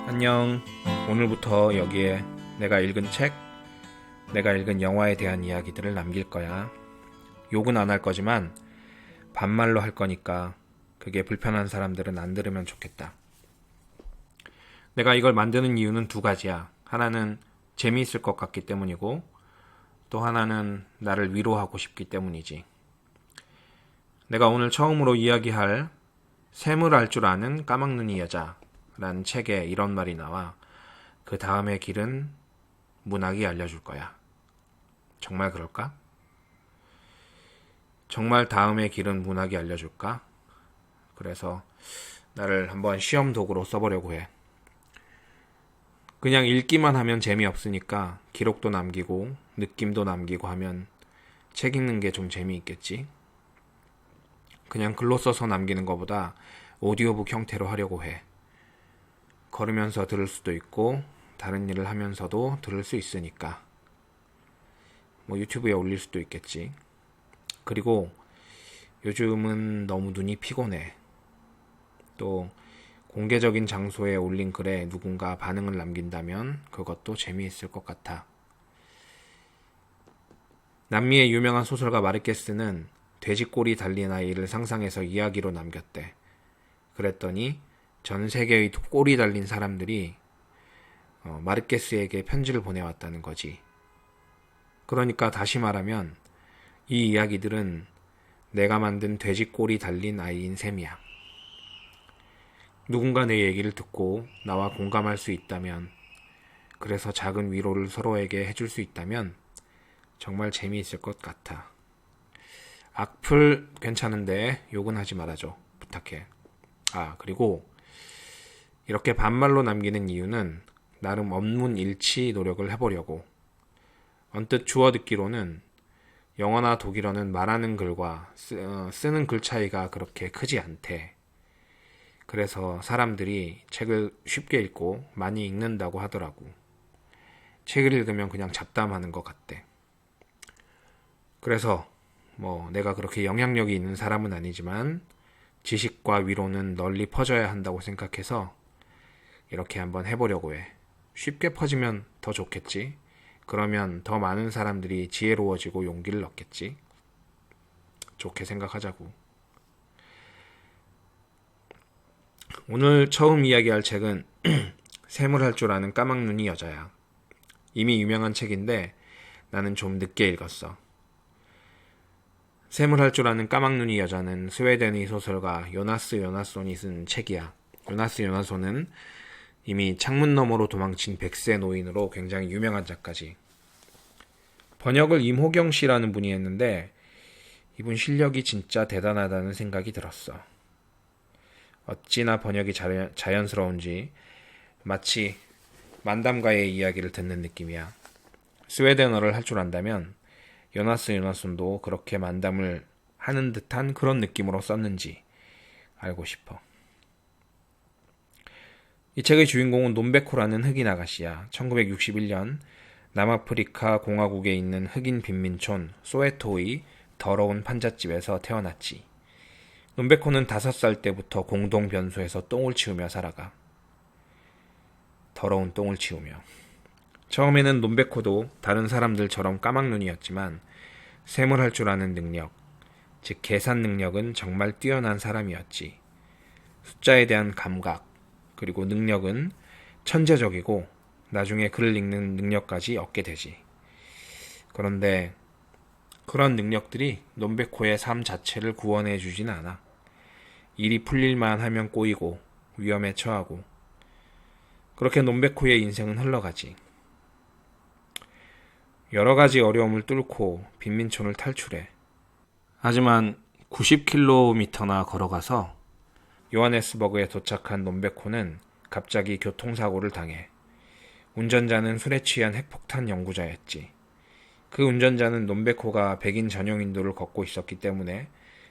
안녕. 오늘부터 여기에 내가 읽은 책, 내가 읽은 영화에 대한 이야기들을 남길 거야. 욕은 안 할 거지만 반말로 할 거니까 그게 불편한 사람들은 안 들으면 좋겠다. 내가 이걸 만드는 이유는 두 가지야. 하나는 재미있을 것 같기 때문이고, 또 하나는 나를 위로하고 싶기 때문이지. 내가 오늘 처음으로 이야기할 샘을 알 줄 아는 까막눈이 여자라는 책에 이런 말이 나와. 그 다음의 길은 문학이 알려줄 거야. 정말 그럴까? 정말 다음의 길은 문학이 알려줄까? 그래서 나를 한번 시험 도구로 써보려고 해. 그냥 읽기만 하면 재미없으니까 기록도 남기고 느낌도 남기고 하면 책 읽는 게 좀 재미있겠지? 그냥 글로 써서 남기는 것보다 오디오북 형태로 하려고 해. 걸으면서 들을 수도 있고 다른 일을 하면서도 들을 수 있으니까. 유튜브에 올릴 수도 있겠지. 그리고 요즘은 너무 눈이 피곤해. 또 공개적인 장소에 올린 글에 누군가 반응을 남긴다면 그것도 재미있을 것 같아. 남미의 유명한 소설가 마르케스는 돼지꼬리 달린 아이를 상상해서 이야기로 남겼대. 그랬더니 전 세계의 꼬리 달린 사람들이 마르케스에게 편지를 보내왔다는 거지. 그러니까 다시 말하면 이 이야기들은 내가 만든 돼지꼬리 달린 아이인 셈이야. 누군가 내 얘기를 듣고 나와 공감할 수 있다면, 그래서 작은 위로를 서로에게 해줄 수 있다면 정말 재미있을 것 같아. 악플 괜찮은데 욕은 하지 말아줘. 부탁해. 그리고 이렇게 반말로 남기는 이유는 나름 언문일치 노력을 해보려고. 언뜻 주워 듣기로는 영어나 독일어는 말하는 글과 쓰는 글 차이가 그렇게 크지 않대. 그래서 사람들이 책을 쉽게 읽고 많이 읽는다고 하더라고. 책을 읽으면 그냥 잡담하는 것 같대. 그래서 내가 그렇게 영향력이 있는 사람은 아니지만 지식과 위로는 널리 퍼져야 한다고 생각해서 이렇게 한번 해보려고 해. 쉽게 퍼지면 더 좋겠지. 그러면 더 많은 사람들이 지혜로워지고 용기를 얻겠지. 좋게 생각하자고. 오늘 처음 이야기할 책은 샘을 할 줄 아는 까막눈이 여자야. 이미 유명한 책인데 나는 좀 늦게 읽었어. 샘을 할 줄 아는 까막눈이 여자는 스웨덴의 소설가 요나스 요나손이 쓴 책이야. 요나스 요나손은 이미 창문 너머로 도망친 백세 노인으로 굉장히 유명한 작가지. 번역을 임호경 씨라는 분이 했는데 이분 실력이 진짜 대단하다는 생각이 들었어. 어찌나 번역이 자연스러운지 마치 만담가의 이야기를 듣는 느낌이야. 스웨덴어를 할 줄 안다면 요나스 요나손도 그렇게 만담을 하는 듯한 그런 느낌으로 썼는지 알고 싶어. 이 책의 주인공은 논베코라는 흑인 아가씨야. 1961년 남아프리카 공화국에 있는 흑인 빈민촌 소웨토의 더러운 판잣집에서 태어났지. 논베코는 5살 때부터 공동 변소에서 똥을 치우며 살아가. 더러운 똥을 치우며. 처음에는 논베코도 다른 사람들처럼 까막눈이었지만 셈을 할 줄 아는 능력, 즉 계산 능력은 정말 뛰어난 사람이었지. 숫자에 대한 감각, 그리고 능력은 천재적이고 나중에 글을 읽는 능력까지 얻게 되지. 그런데 그런 능력들이 논베코의 삶 자체를 구원해 주진 않아. 일이 풀릴만 하면 꼬이고 위험에 처하고 그렇게 논베코의 인생은 흘러가지. 여러 가지 어려움을 뚫고 빈민촌을 탈출해. 하지만 90km나 걸어가서 요하네스버그에 도착한 논베코는 갑자기 교통사고를 당해. 운전자는 술에 취한 핵폭탄 연구자였지. 그 운전자는 논베코가 백인 전용 인도를 걷고 있었기 때문에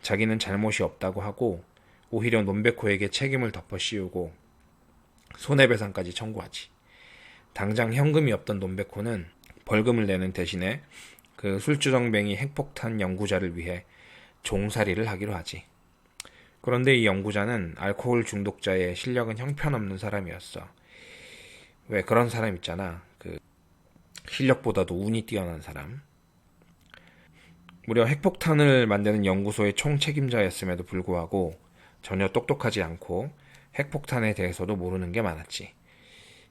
자기는 잘못이 없다고 하고 오히려 논베코에게 책임을 덮어 씌우고 손해배상까지 청구하지. 당장 현금이 없던 논베코는 벌금을 내는 대신에 그 술주정뱅이 핵폭탄 연구자를 위해 종살이를 하기로 하지. 그런데 이 연구자는 알코올 중독자의 실력은 형편없는 사람이었어. 왜 그런 사람 있잖아. 그 실력보다도 운이 뛰어난 사람. 무려 핵폭탄을 만드는 연구소의 총책임자였음에도 불구하고 전혀 똑똑하지 않고 핵폭탄에 대해서도 모르는 게 많았지.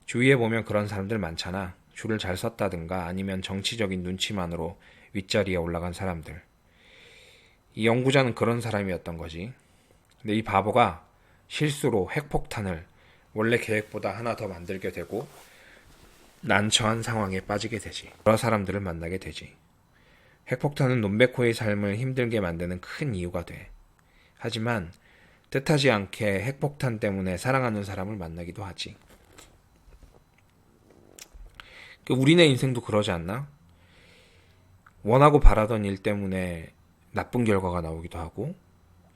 주위에 보면 그런 사람들 많잖아. 줄을 잘 섰다든가 아니면 정치적인 눈치만으로 윗자리에 올라간 사람들. 이 연구자는 그런 사람이었던 거지. 근데 이 바보가 실수로 핵폭탄을 원래 계획보다 하나 더 만들게 되고 난처한 상황에 빠지게 되지. 여러 사람들을 만나게 되지. 핵폭탄은 논베코의 삶을 힘들게 만드는 큰 이유가 돼. 하지만 뜻하지 않게 핵폭탄 때문에 사랑하는 사람을 만나기도 하지. 우리네 인생도 그러지 않나? 원하고 바라던 일 때문에 나쁜 결과가 나오기도 하고,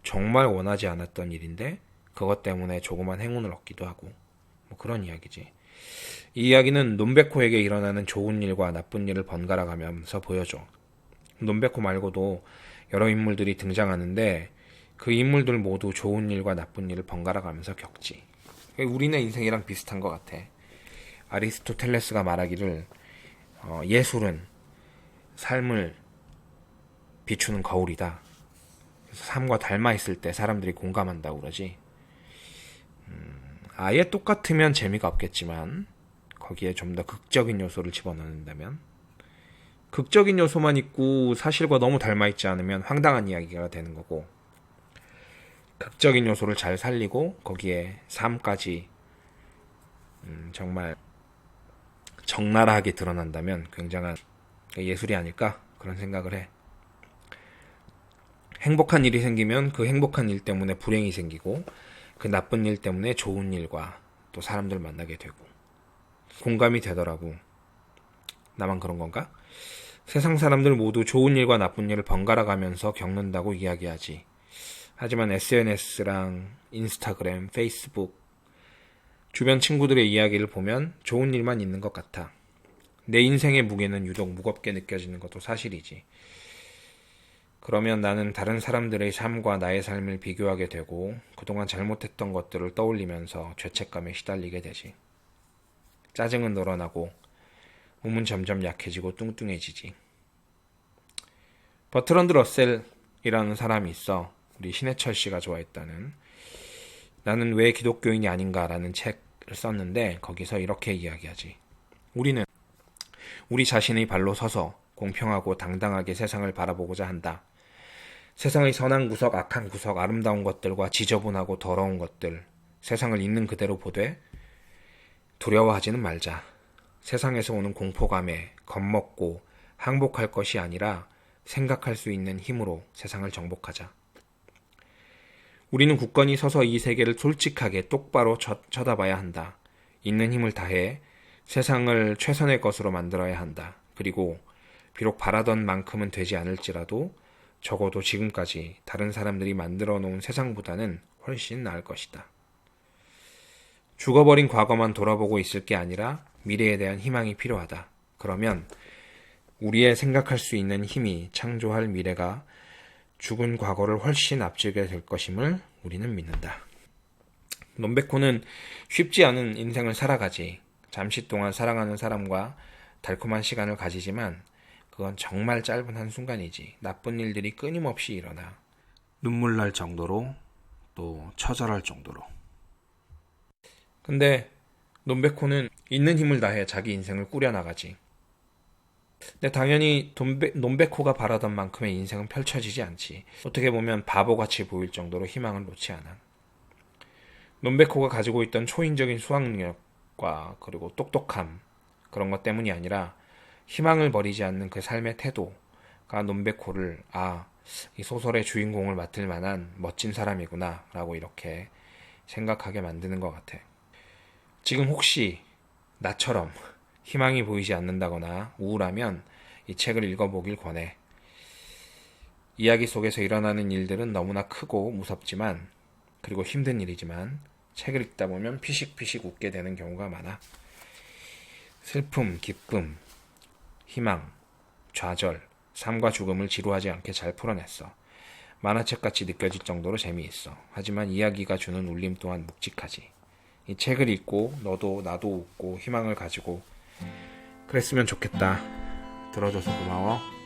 정말 원하지 않았던 일인데 그것 때문에 조그만 행운을 얻기도 하고, 뭐 그런 이야기지. 이 이야기는 논베코에게 일어나는 좋은 일과 나쁜 일을 번갈아 가면서 보여줘. 논베코 말고도 여러 인물들이 등장하는데 그 인물들 모두 좋은 일과 나쁜 일을 번갈아 가면서 겪지. 우리네 인생이랑 비슷한 것 같아. 아리스토텔레스가 말하기를 예술은 삶을 비추는 거울이다. 그래서 삶과 닮아 있을 때 사람들이 공감한다고 그러지. 아예 똑같으면 재미가 없겠지만 거기에 좀 더 극적인 요소를 집어넣는다면, 극적인 요소만 있고 사실과 너무 닮아 있지 않으면 황당한 이야기가 되는 거고, 극적인 요소를 잘 살리고 거기에 삶까지 정말 적나라하게 드러난다면 굉장한 예술이 아닐까 그런 생각을 해. 행복한 일이 생기면 그 행복한 일 때문에 불행이 생기고 그 나쁜 일 때문에 좋은 일과 또 사람들 만나게 되고. 공감이 되더라고. 나만 그런 건가? 세상 사람들 모두 좋은 일과 나쁜 일을 번갈아 가면서 겪는다고 이야기하지. 하지만 SNS랑 인스타그램, 페이스북, 주변 친구들의 이야기를 보면 좋은 일만 있는 것 같아. 내 인생의 무게는 유독 무겁게 느껴지는 것도 사실이지. 그러면 나는 다른 사람들의 삶과 나의 삶을 비교하게 되고 그동안 잘못했던 것들을 떠올리면서 죄책감에 시달리게 되지. 짜증은 늘어나고 몸은 점점 약해지고 뚱뚱해지지. 버트런드 러셀이라는 사람이 있어. 우리 신해철 씨가 좋아했다는. 나는 왜 기독교인이 아닌가라는 책을 썼는데 거기서 이렇게 이야기하지. 우리는 우리 자신의 발로 서서 공평하고 당당하게 세상을 바라보고자 한다. 세상의 선한 구석, 악한 구석, 아름다운 것들과 지저분하고 더러운 것들, 세상을 있는 그대로 보되 두려워하지는 말자. 세상에서 오는 공포감에 겁먹고 항복할 것이 아니라 생각할 수 있는 힘으로 세상을 정복하자. 우리는 굳건히 서서 이 세계를 솔직하게 똑바로 쳐다봐야 한다. 있는 힘을 다해 세상을 최선의 것으로 만들어야 한다. 그리고 비록 바라던 만큼은 되지 않을지라도 적어도 지금까지 다른 사람들이 만들어 놓은 세상보다는 훨씬 나을 것이다. 죽어버린 과거만 돌아보고 있을 게 아니라 미래에 대한 희망이 필요하다. 그러면 우리의 생각할 수 있는 힘이 창조할 미래가 죽은 과거를 훨씬 앞지게 될 것임을 우리는 믿는다. 논베코는 쉽지 않은 인생을 살아가지. 잠시 동안 사랑하는 사람과 달콤한 시간을 가지지만 그건 정말 짧은 한순간이지. 나쁜 일들이 끊임없이 일어나. 눈물 날 정도로, 또 처절할 정도로. 근데 논베코는 있는 힘을 다해 자기 인생을 꾸려나가지. 근데 당연히 논베코가 바라던 만큼의 인생은 펼쳐지지 않지. 어떻게 보면 바보같이 보일 정도로 희망을 놓지 않아. 논베코가 가지고 있던 초인적인 수학력과 그리고 똑똑함, 그런 것 때문이 아니라 희망을 버리지 않는 그 삶의 태도가 논베코를 이 소설의 주인공을 맡을 만한 멋진 사람이구나 라고 이렇게 생각하게 만드는 것 같아. 지금 혹시 나처럼 희망이 보이지 않는다거나 우울하면 이 책을 읽어보길 권해. 이야기 속에서 일어나는 일들은 너무나 크고 무섭지만, 그리고 힘든 일이지만 책을 읽다 보면 피식피식 웃게 되는 경우가 많아. 슬픔, 기쁨, 희망, 좌절, 삶과 죽음을 지루하지 않게 잘 풀어냈어. 만화책같이 느껴질 정도로 재미있어. 하지만 이야기가 주는 울림 또한 묵직하지. 이 책을 읽고 너도 나도 웃고 희망을 가지고 그랬으면 좋겠다. 들어줘서 고마워.